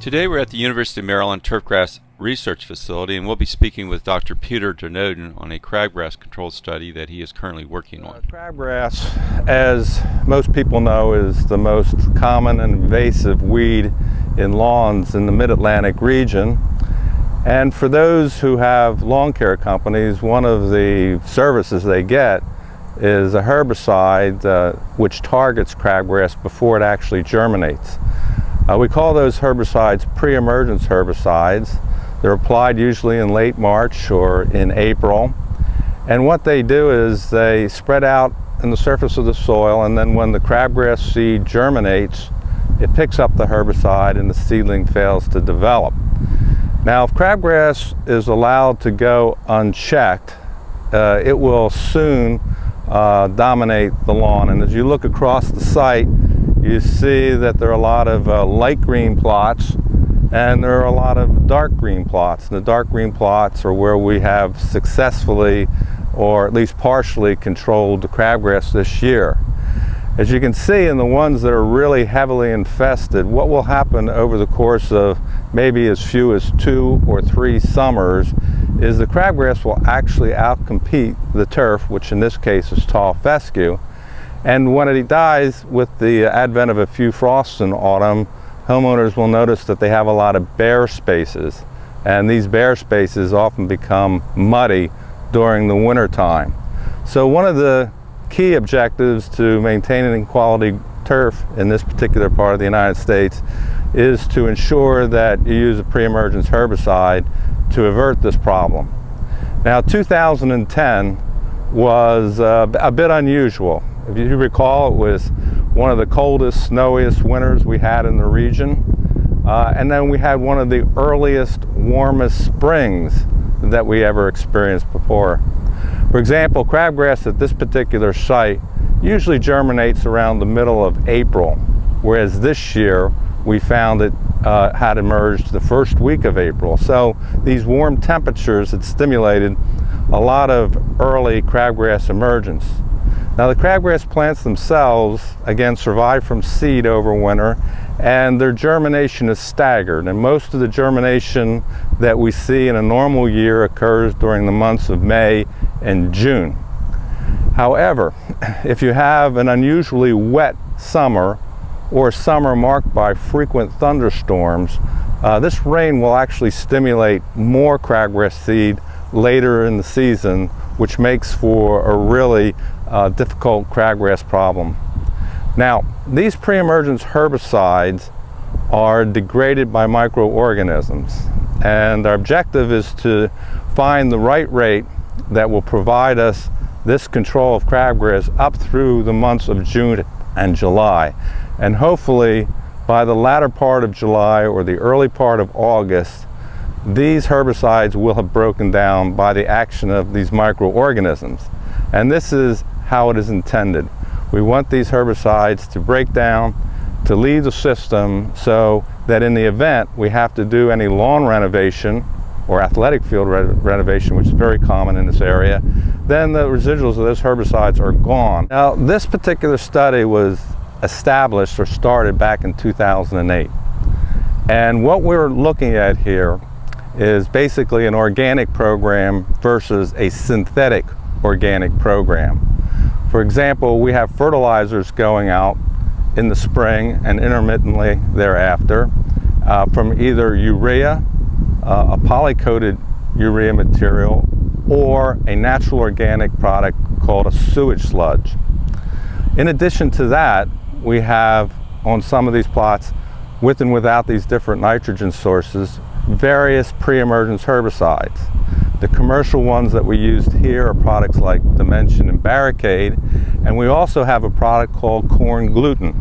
Today we're at the University of Maryland Turfgrass Research Facility, and we'll be speaking with Dr. Peter Denoden on a crabgrass control study that he is currently working on. Crabgrass, as most people know, is the most common and invasive weed in lawns in the Mid-Atlantic region. And for those who have lawn care companies, one of the services they get is a herbicide which targets crabgrass before it actually germinates. We call those herbicides pre-emergence herbicides. They're applied usually in late March or in April. And what they do is they spread out in the surface of the soil, and then when the crabgrass seed germinates, it picks up the herbicide and the seedling fails to develop. Now, if crabgrass is allowed to go unchecked, it will soon dominate the lawn. And as you look across the site, you see that there are a lot of light green plots and there are a lot of dark green plots. And the dark green plots are where we have successfully, or at least partially, controlled the crabgrass this year. As you can see, in the ones that are really heavily infested, what will happen over the course of maybe as few as 2 or 3 summers is the crabgrass will actually outcompete the turf, which in this case is tall fescue. And when it dies with the advent of a few frosts in autumn, homeowners will notice that they have a lot of bare spaces. And these bare spaces often become muddy during the winter time. So one of the key objectives to maintaining quality turf in this particular part of the United States is to ensure that you use a pre-emergence herbicide to avert this problem. Now, 2010 was a bit unusual. If you recall, it was one of the coldest, snowiest winters we had in the region. And then we had one of the earliest, warmest springs that we ever experienced before. For example, crabgrass at this particular site usually germinates around the middle of April, whereas this year we found it had emerged the first week of April. So these warm temperatures had stimulated a lot of early crabgrass emergence. Now, the crabgrass plants themselves, again, survive from seed over winter, and their germination is staggered. And most of the germination that we see in a normal year occurs during the months of May and June. However, if you have an unusually wet summer or a summer marked by frequent thunderstorms, this rain will actually stimulate more crabgrass seed later in the season, which makes for a really difficult crabgrass problem. Now, these pre-emergence herbicides are degraded by microorganisms, and our objective is to find the right rate that will provide us this control of crabgrass up through the months of June and July. And hopefully by the latter part of July or the early part of August, these herbicides will have broken down by the action of these microorganisms. And this is how it is intended. We want these herbicides to break down, to leave the system, so that in the event we have to do any lawn renovation or athletic field renovation, which is very common in this area, then the residuals of those herbicides are gone. Now, this particular study was established or started back in 2008. And what we're looking at here is basically an organic program versus a synthetic organic program. For example, we have fertilizers going out in the spring and intermittently thereafter from either urea, a polycoated urea material, or a natural organic product called a sewage sludge. In addition to that, we have on some of these plots, with and without these different nitrogen sources, various pre-emergence herbicides. The commercial ones that we used here are products like Dimension and Barricade, and we also have a product called corn gluten.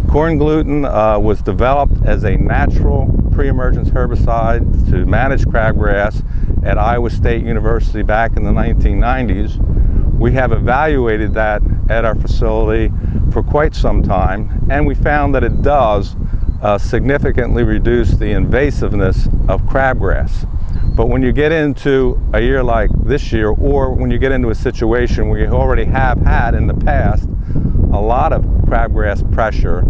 Corn gluten was developed as a natural pre-emergence herbicide to manage crabgrass at Iowa State University back in the 1990s. We have evaluated that at our facility for quite some time, and we found that it does significantly reduce the invasiveness of crabgrass. But when you get into a year like this year, or when you get into a situation where you already have had in the past a lot of crabgrass pressure,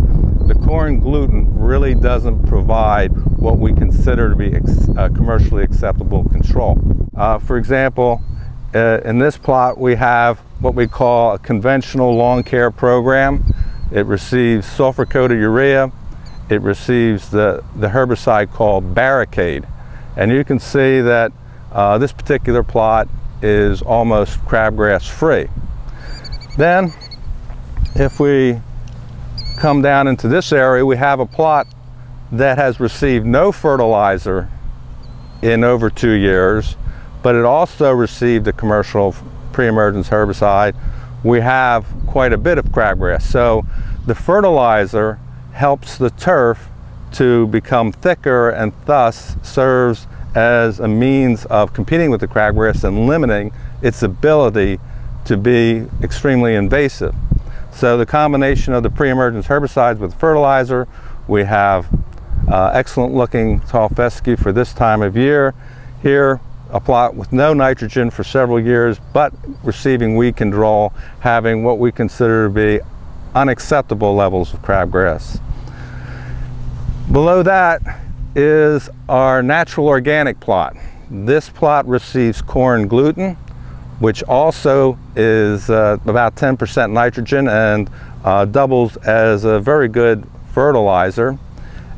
the corn gluten really doesn't provide what we consider to be commercially acceptable control. For example, in this plot we have what we call a conventional lawn care program. It receives sulfur-coated urea. It receives the herbicide called Barricade. And you can see that this particular plot is almost crabgrass free. Then if we come down into this area, we have a plot that has received no fertilizer in over 2 years, but it also received a commercial pre-emergence herbicide. We have quite a bit of crabgrass. So the fertilizer helps the turf to become thicker and thus serves as a means of competing with the crabgrass and limiting its ability to be extremely invasive. So the combination of the pre-emergence herbicides with fertilizer, we have excellent looking tall fescue for this time of year. Here, a plot with no nitrogen for several years, but receiving weed control, having what we consider to be unacceptable levels of crabgrass. Below that is our natural organic plot. This plot receives corn gluten, which also is about 10% nitrogen and doubles as a very good fertilizer.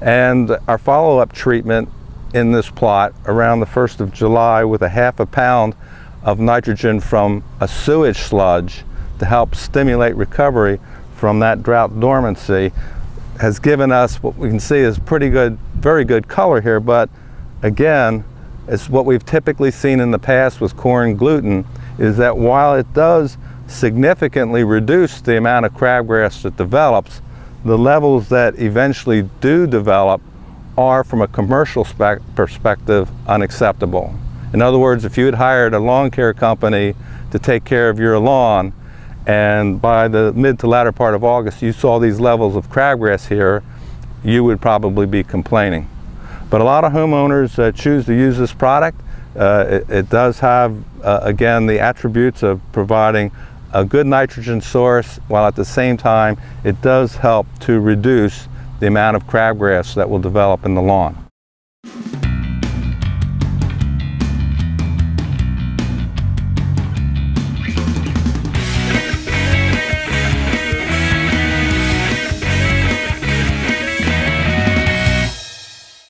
And our follow-up treatment in this plot around the 1st of July with a ½ pound of nitrogen from a sewage sludge to help stimulate recovery from that drought dormancy has given us what we can see is pretty good, very good color here. But again, it's what we've typically seen in the past with corn gluten, is that while it does significantly reduce the amount of crabgrass that develops, the levels that eventually do develop are, from a commercial perspective, unacceptable. In other words, if you had hired a lawn care company to take care of your lawn, and by the mid to latter part of August you saw these levels of crabgrass here, you would probably be complaining. But a lot of homeowners choose to use this product. It does have, again, the attributes of providing a good nitrogen source, while at the same time it does help to reduce the amount of crabgrass that will develop in the lawn.